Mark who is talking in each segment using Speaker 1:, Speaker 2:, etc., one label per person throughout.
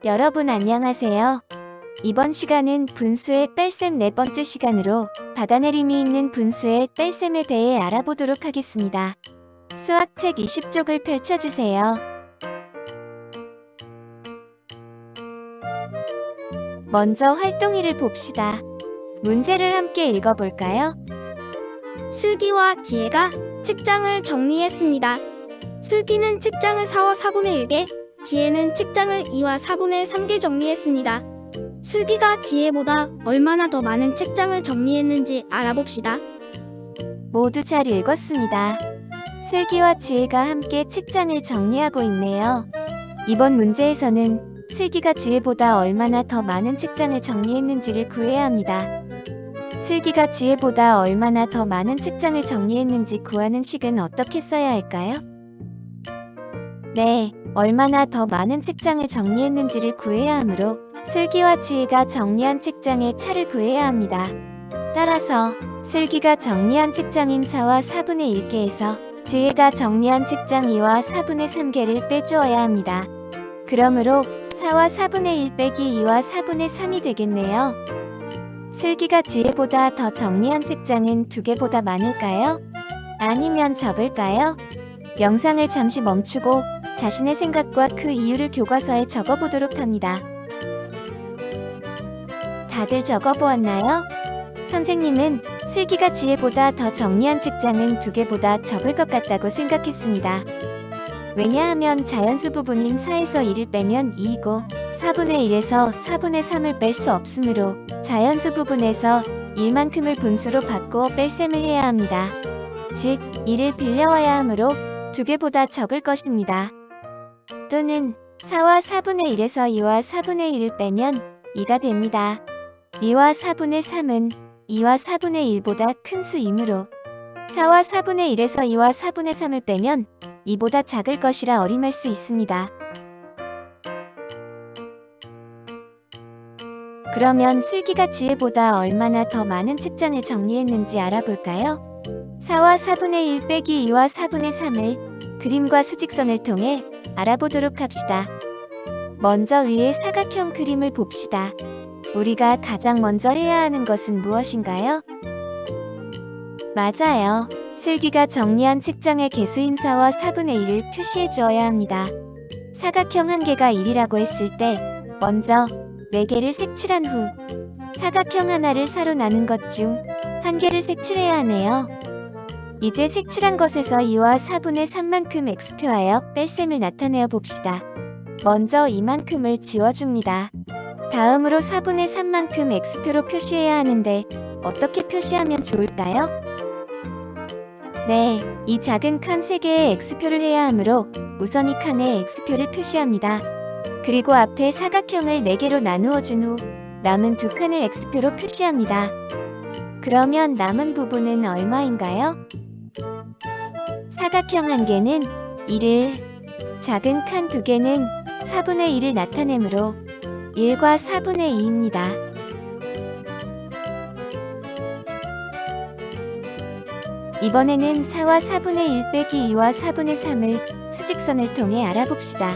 Speaker 1: 여러분 안녕하세요. 이번 시간은 분수의 뺄셈 네 번째 시간으로 받아내림이 있는 분수의 뺄셈에 대해 알아보도록 하겠습니다. 수학책 20쪽을 펼쳐주세요. 먼저 활동 1을 봅시다. 문제를 함께 읽어볼까요?
Speaker 2: 슬기와 지혜가 책장을 정리했습니다. 슬기는 책장을 4와 4분의 1개, 지혜는 책장을 2와 4분의 3개 정리했습니다. 슬기가 지혜보다 얼마나 더 많은 책장을 정리했는지 알아봅시다.
Speaker 1: 모두 잘 읽었습니다. 슬기와 지혜가 함께 책장을 정리하고 있네요. 이번 문제에서는 슬기가 지혜보다 얼마나 더 많은 책장을 정리했는지를 구해야 합니다. 슬기가 지혜보다 얼마나 더 많은 책장을 정리했는지 구하는 식은 어떻게 써야 할까요? 네, 얼마나 더 많은 책장을 정리했는지를 구해야 하므로 슬기와 지혜가 정리한 책장의 차를 구해야 합니다. 따라서 슬기가 정리한 책장인 4와 4분의 1개에서 지혜가 정리한 책장 2와 4분의 3개를 빼주어야 합니다. 그러므로 4와 4분의 1 빼기 2와 4분의 3이 되겠네요. 슬기가 지혜보다 더 정리한 책장은 2개보다 많을까요? 아니면 적을까요? 영상을 잠시 멈추고 자신의 생각과 그 이유를 교과서에 적어보도록 합니다. 다들 적어보았나요? 선생님은 슬기가 지혜보다 더 정리한 책장은 2개보다 적을 것 같다고 생각했습니다. 왜냐하면 자연수 부분인 4에서 1을 빼면 2이고 4분의 1에서 4분의 3을 뺄 수 없으므로 자연수 부분에서 1만큼을 분수로 바꾸어 뺄셈을 해야 합니다. 즉, 1을 빌려와야 하므로 2개보다 적을 것입니다. 또는 4와 4분의 1에서 2와 4분의 1을 빼면 2가 됩니다. 2와 4분의 3은 2와 4분의 1보다 큰 수이므로 4와 4분의 1에서 2와 4분의 3을 빼면 2보다 작을 것이라 어림할 수 있습니다. 그러면 슬기가 지혜보다 얼마나 더 많은 책장을 정리했는지 알아볼까요? 4와 4분의 1 빼기 2와 4분의 3을 그림과 수직선을 통해 알아보도록 합시다. 먼저 위의 사각형 그림을 봅시다. 우리가 가장 먼저 해야 하는 것은 무엇인가요? 맞아요. 슬기가 정리한 책장의 개수인 4와 4분의 1을 표시해 주어야 합니다. 사각형 한 개가 1이라고 했을 때 먼저 4개를 색칠한 후 사각형 하나를 4로 나눈 것 중 한 개를 색칠해야 하네요. 이제 색칠한 것에서 2와 4분의 3만큼 X표하여 뺄셈을 나타내어 봅시다. 먼저 이만큼을 지워줍니다. 다음으로 4분의 3만큼 X표로 표시해야 하는데 어떻게 표시하면 좋을까요? 네, 이 작은 칸 3개의 X표를 해야 하므로 우선 이 칸에 X표를 표시합니다. 그리고 앞에 사각형을 4개로 나누어 준 후 남은 2칸을 X표로 표시합니다. 그러면 남은 부분은 얼마인가요? 사각형 한 개는 1을, 작은 칸 2개는 4분의 1을 나타내므로 1과 4분의 2입니다. 이번에는 4와 4분의 1 빼기 2와 4분의 3을 수직선을 통해 알아봅시다.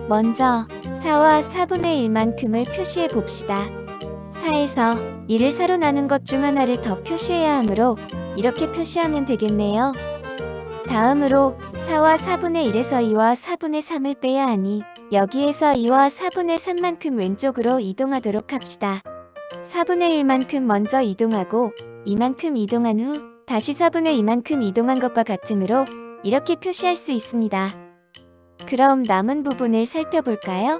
Speaker 1: 먼저 4와 4분의 1만큼을 표시해 봅시다. 4에서 1을 4로 나눈 것 중 하나를 더 표시해야 하므로 이렇게 표시하면 되겠네요. 다음으로 4와 4분의 1에서 2와 4분의 3을 빼야 하니 여기에서 2와 4분의 3만큼 왼쪽으로 이동하도록 합시다. 4분의 1만큼 먼저 이동하고 이만큼 이동한 후 다시 4분의 2만큼 이동한 것과 같으므로 이렇게 표시할 수 있습니다. 그럼 남은 부분을 살펴볼까요?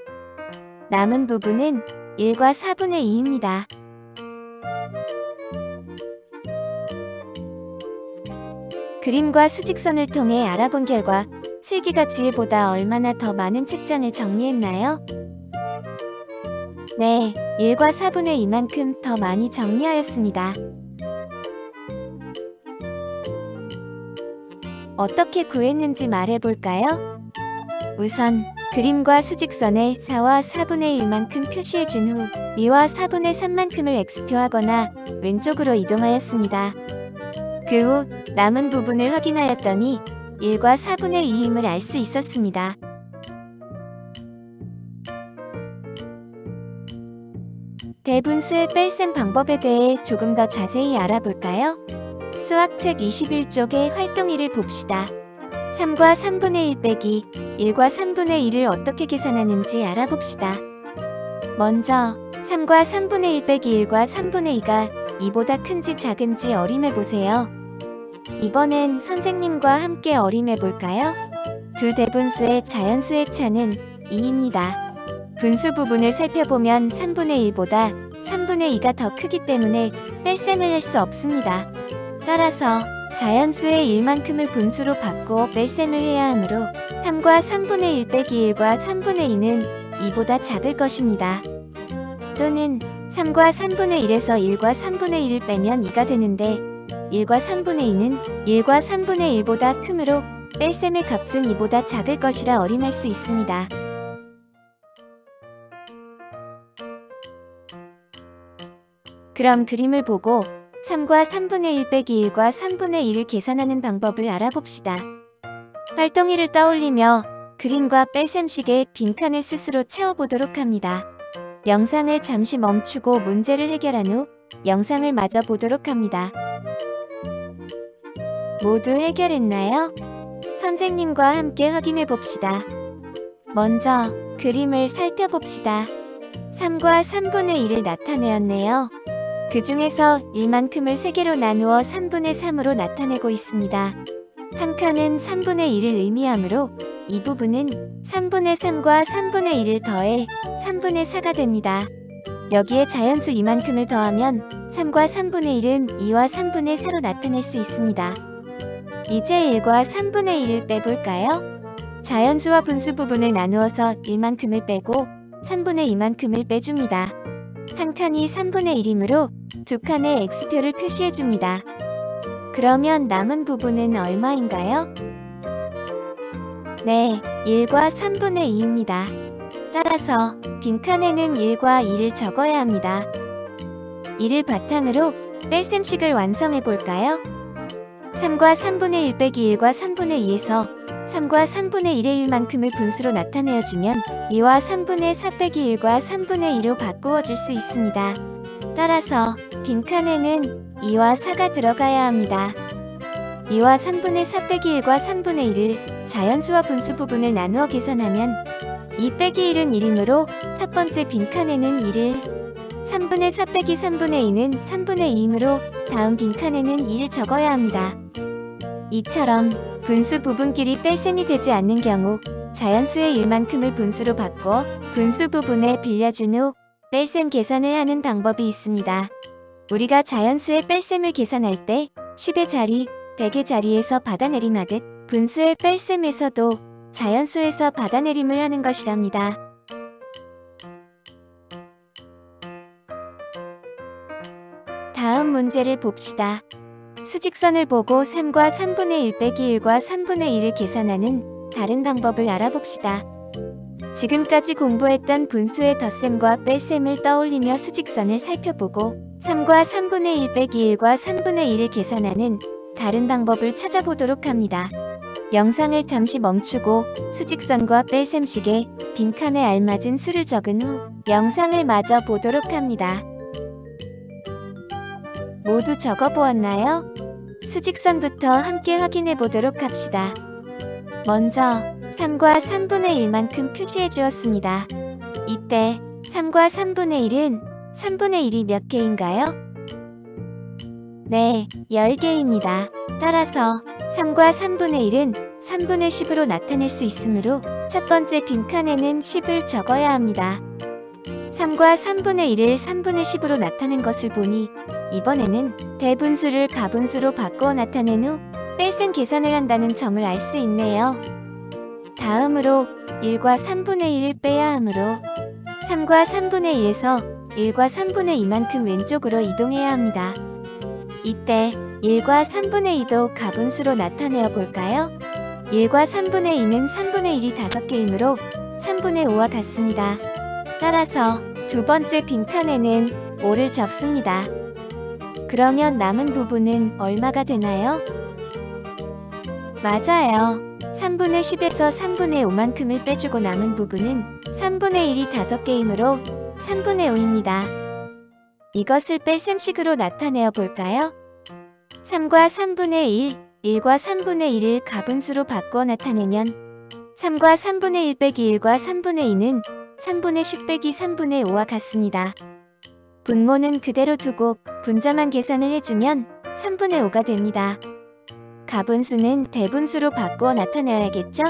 Speaker 1: 남은 부분은 1과 4분의 2입니다. 그림과 수직선을 통해 알아본 결과 슬기가 지혜보다 얼마나 더 많은 책장을 정리했나요? 네, 1과 4분의 2만큼 더 많이 정리하였습니다. 어떻게 구했는지 말해볼까요? 우선 그림과 수직선에 4와 4분의 1만큼 표시해준 후 2와 4분의 3만큼을 X표하거나 왼쪽으로 이동하였습니다. 그 후 남은 부분을 확인하였더니 1과 4분의 2임을 알 수 있었습니다. 대분수의 뺄셈 방법에 대해 조금 더 자세히 알아볼까요? 수학책 21쪽의 활동이를 봅시다. 3과 3분의 1 빼기 1과 3분의 1을 어떻게 계산하는지 알아봅시다. 먼저 3과 3분의 1 빼기 1과 3분의 2가 2보다 큰지 작은지 어림해보세요. 이번엔 선생님과 함께 어림해볼까요? 두 대분수의 자연수의 차는 2입니다. 분수 부분을 살펴보면 3분의 1보다 3분의 2가 더 크기 때문에 뺄셈을 할 수 없습니다. 따라서 자연수의 1만큼을 분수로 바꾸어 뺄셈을 해야 하므로 3과 3분의 1 빼기 1과 3분의 2는 2보다 작을 것입니다. 또는 3과 3분의 1에서 1과 3분의 1을 빼면 2가 되는데 1과 3분의 2는 1과 3분의 1보다 크므로 뺄셈의 값은 2보다 작을 것이라 어림할 수 있습니다. 그럼 그림을 보고 3과 3분의 1 빼기 1과 3분의 1을 계산하는 방법을 알아봅시다. 활동이를 떠올리며 그림과 뺄셈식의 빈칸을 스스로 채워보도록 합니다. 영상을 잠시 멈추고 문제를 해결한 후 영상을 마저 보도록 합니다. 모두 해결했나요? 선생님과 함께 확인해 봅시다. 먼저 그림을 살펴봅시다. 3과 3분의 1을 나타내었네요. 그 중에서 1만큼을 3개로 나누어 3분의 3으로 나타내고 있습니다. 한 칸은 3분의 1을 의미하므로 이 부분은 3분의 3과 3분의 1을 더해 3분의 4가 됩니다. 여기에 자연수 이만큼을 더하면 3과 3분의 1은 2와 3분의 4로 나타낼 수 있습니다. 이제 1과 3분의 1을 빼볼까요? 자연수와 분수 부분을 나누어서 1만큼을 빼고 3분의 2만큼을 빼줍니다. 한 칸이 3분의 1이므로 두 칸의 x표를 표시해줍니다. 그러면 남은 부분은 얼마인가요? 네, 1과 3분의 2입니다. 따라서 빈칸에는 1과 2를 적어야 합니다. 이를 바탕으로 뺄셈식을 완성해 볼까요? 3과 3분의 1 빼기 1과 3분의 2에서 3과 3분의 1의 1만큼을 분수로 나타내어주면 2와 3분의 4 빼기 1과 3분의 2로 바꾸어 줄 수 있습니다. 따라서 빈칸에는 2와 4가 들어가야 합니다. 2와 3분의 4 빼기 1과 3분의 1을 자연수와 분수 부분을 나누어 계산하면 2 빼기 1은 1이므로 첫 번째 빈칸에는 1을, 3분의 4 빼기 3분의 2는 3분의 2이므로 다음 빈칸에는 2를 적어야 합니다. 이처럼 분수 부분끼리 뺄셈이 되지 않는 경우 자연수의 1만큼을 분수로 바꿔 분수 부분에 빌려준 후 뺄셈 계산을 하는 방법이 있습니다. 우리가 자연수의 뺄셈을 계산할 때 10의 자리, 100의 자리에서 받아내림하듯 분수의 뺄셈에서도 자연수에서 받아내림을 하는 것이랍니다. 다음 문제를 봅시다. 수직선을 보고 3과 3분의 1 빼기 1과 3분의 1을 계산하는 다른 방법을 알아봅시다. 지금까지 공부했던 분수의 덧셈과 뺄셈을 떠올리며 수직선을 살펴보고 3과 3분의 1 빼기 1과 3분의 1을 계산하는 다른 방법을 찾아보도록 합니다. 영상을 잠시 멈추고 수직선과 뺄셈식에 빈칸에 알맞은 수를 적은 후 영상을 마저 보도록 합니다. 모두 적어보았나요? 수직선부터 함께 확인해 보도록 합시다. 먼저 3과 3분의 1만큼 표시해 주었습니다. 이때 3과 3분의 1은 3분의 1이 몇 개인가요? 네, 10개입니다. 따라서 3과 3분의 1은 3분의 10으로 나타낼 수 있으므로 첫 번째 빈칸에는 10을 적어야 합니다. 3과 3분의 1을 3분의 10으로 나타낸 것을 보니 이번에는 대분수를 가분수로 바꾸어 나타낸 후 뺄셈 계산을 한다는 점을 알 수 있네요. 다음으로 1과 3분의 1을 빼야 하므로 3과 3분의 2에서 1과 3분의 2만큼 왼쪽으로 이동해야 합니다. 이때 1과 3분의 2도 가분수로 나타내어 볼까요? 1과 3분의 2는 3분의 1이 5개이므로 3분의 5와 같습니다. 따라서 두 번째 빈칸에는 5를 적습니다. 그러면 남은 부분은 얼마가 되나요? 맞아요. 3분의 10에서 3분의 5만큼을 빼주고 남은 부분은 3분의 1이 5개이므로 3분의 5입니다. 이것을 뺄셈식으로 나타내어 볼까요? 3과 3분의 1, 1과 3분의 1을 가분수로 바꾸어 나타내면 3과 3분의 1 빼기 1과 3분의 2는 3분의 10 빼기 3분의 5와 같습니다. 분모는 그대로 두고 분자만 계산을 해주면 3분의 5가 됩니다. 가분수는 대분수로 바꾸어 나타내야겠죠?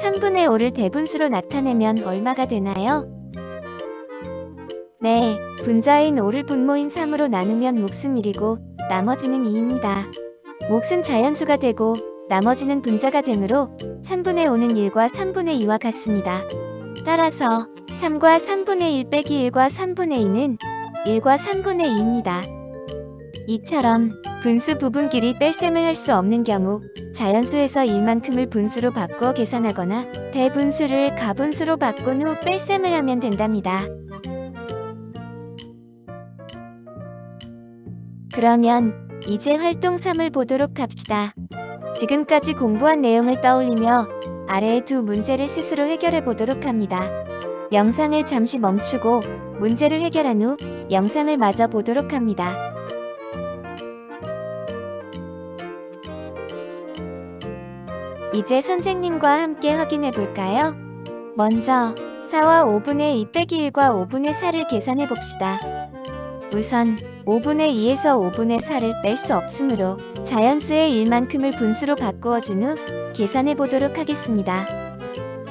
Speaker 1: 3분의 5를 대분수로 나타내면 얼마가 되나요? 네, 분자인 5를 분모인 3으로 나누면 몫은 1이고 나머지는 2입니다. 몫은 자연수가 되고 나머지는 분자가 되므로 3분의 5는 1과 3분의 2와 같습니다. 따라서 3과 3분의 1 빼기 1과 3분의 2는 1과 3분의 2입니다. 이처럼 분수 부분끼리 뺄셈을 할 수 없는 경우 자연수에서 1만큼을 분수로 바꾸어 계산하거나 대분수를 가분수로 바꾼 후 뺄셈을 하면 된답니다. 그러면 이제 활동 3을 보도록 합시다. 지금까지 공부한 내용을 떠올리며 아래의 두 문제를 스스로 해결해 보도록 합니다. 영상을 잠시 멈추고 문제를 해결한 후 영상을 마저 보도록 합니다. 이제 선생님과 함께 확인해 볼까요? 먼저 4와 5분의 2 빼기 1과 5분의 4를 계산해 봅시다. 우선 5분의 2에서 5분의 4를 뺄 수 없으므로 자연수의 1만큼을 분수로 바꾸어 준 후 계산해 보도록 하겠습니다.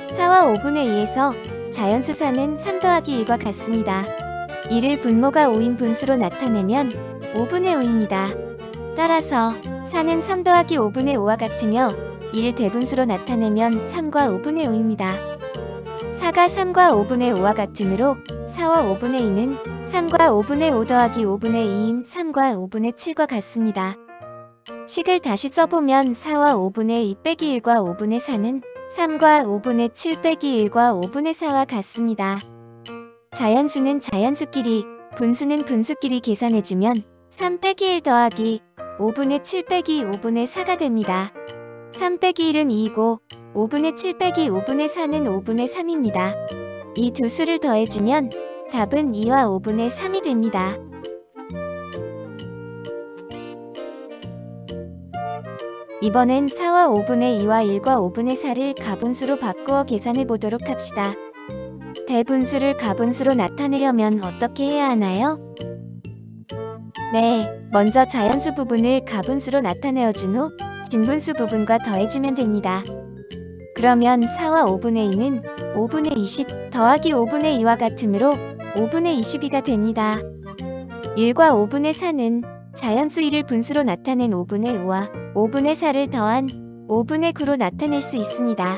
Speaker 1: 4와 5분의 2에서 자연수 4는 3 더하기 1과 같습니다. 이를 분모가 5인 분수로 나타내면 5분의 5입니다. 따라서 4는 3 더하기 5분의 5와 같으며 이를 대분수로 나타내면 3과 5분의 5입니다. 4가 3과 5분의 5와 같으므로 4와 5분의 2는 3과 5분의 5 더하기 5분의 2인 3과 5분의 7과 같습니다. 식을 다시 써보면 4와 5분의 2 빼기 1과 5분의 4는 3과 5분의 7 빼기 1과 5분의 4와 같습니다. 자연수는 자연수끼리, 분수는 분수끼리 계산해주면 3 빼기 1 더하기 5분의 7 빼기 5분의 4가 됩니다. 3 빼기 1은 2이고 5분의 7 빼기 5분의 4는 5분의 3입니다. 이 두 수를 더해주면 답은 2와 5분의 3이 됩니다. 이번엔 4와 5분의 2와 1과 5분의 4를 가분수로 바꾸어 계산해 보도록 합시다. 대분수를 가분수로 나타내려면 어떻게 해야 하나요? 네, 먼저 자연수 부분을 가분수로 나타내어 준 후 진분수 부분과 더해주면 됩니다. 그러면 4와 5분의 2는 5분의 20 더하기 5분의 2와 같으므로 5분의 22가 됩니다. 1과 5분의 4는 자연수 1을 분수로 나타낸 5분의 5와 5분의 4를 더한 5분의 9로 나타낼 수 있습니다.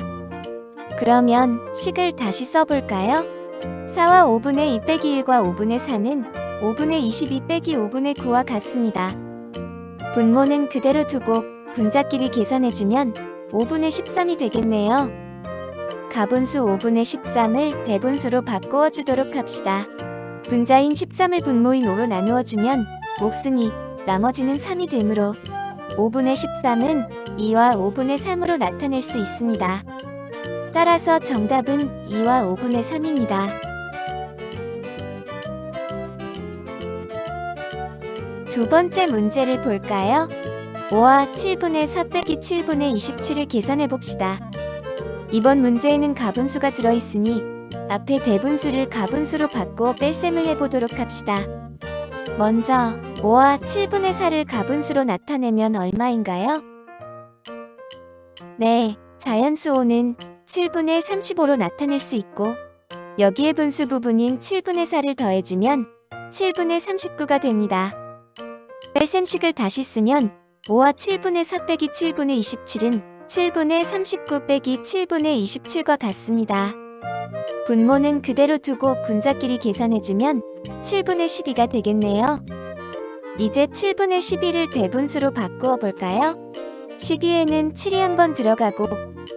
Speaker 1: 그러면 식을 다시 써볼까요? 4와 5분의 2 빼기 1과 5분의 4는 5분의 22 빼기 5분의 9와 같습니다. 분모는 그대로 두고 분자끼리 계산해주면 5분의 13이 되겠네요. 가분수 5분의 13을 대분수로 바꾸어 주도록 합시다. 분자인 13을 분모인 5로 나누어주면 몫은 2, 나머지는 3이 되므로 5분의 13은 2와 5분의 3으로 나타낼 수 있습니다. 따라서 정답은 2와 5분의 3입니다. 두 번째 문제를 볼까요? 5와 7분의 4 빼기 7분의 27을 계산해 봅시다. 이번 문제에는 가분수가 들어있으니 앞에 대분수를 가분수로 바꾸어 뺄셈을 해보도록 합시다. 먼저 5와 7분의 4를 가분수로 나타내면 얼마인가요? 네, 자연수 5는 7분의 35로 나타낼 수 있고 여기에 분수 부분인 7분의 4를 더해주면 7분의 39가 됩니다. 뺄셈식을 다시 쓰면 5와 7분의 4 빼기 7분의 27은 7분의 39 빼기 7분의 27과 같습니다. 분모는 그대로 두고 분자끼리 계산해주면 7분의 12가 되겠네요. 이제 7분의 12를 대분수로 바꾸어 볼까요? 12에는 7이 한번 들어가고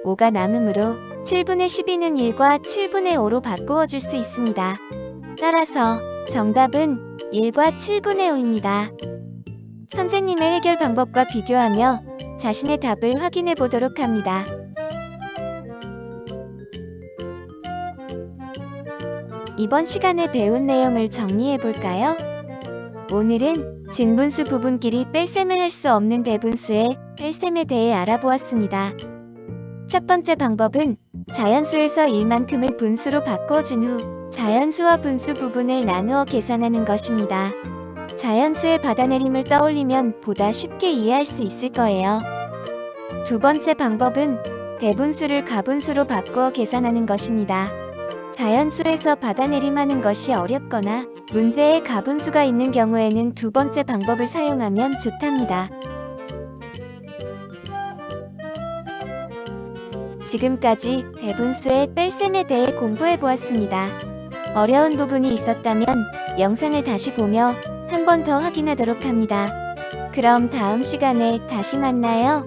Speaker 1: 5가 남으므로 7분의 12는 1과 7분의 5로 바꾸어 줄 수 있습니다. 따라서 정답은 1과 7분의 5입니다. 선생님의 해결 방법과 비교하며 자신의 답을 확인해 보도록 합니다. 이번 시간에 배운 내용을 정리해 볼까요? 오늘은 진분수 부분끼리 뺄셈을 할 수 없는 대분수의 뺄셈에 대해 알아보았습니다. 첫 번째 방법은 자연수에서 1만큼을 분수로 바꿔준 후 자연수와 분수 부분을 나누어 계산하는 것입니다. 자연수의 받아내림을 떠올리면 보다 쉽게 이해할 수 있을 거예요. 두 번째 방법은 대분수를 가분수로 바꾸어 계산하는 것입니다. 자연수에서 받아내림하는 것이 어렵거나 문제에 가분수가 있는 경우에는 두 번째 방법을 사용하면 좋답니다. 지금까지 대분수의 뺄셈에 대해 공부해 보았습니다. 어려운 부분이 있었다면 영상을 다시 보며 한 번 더 확인하도록 합니다. 그럼 다음 시간에 다시 만나요.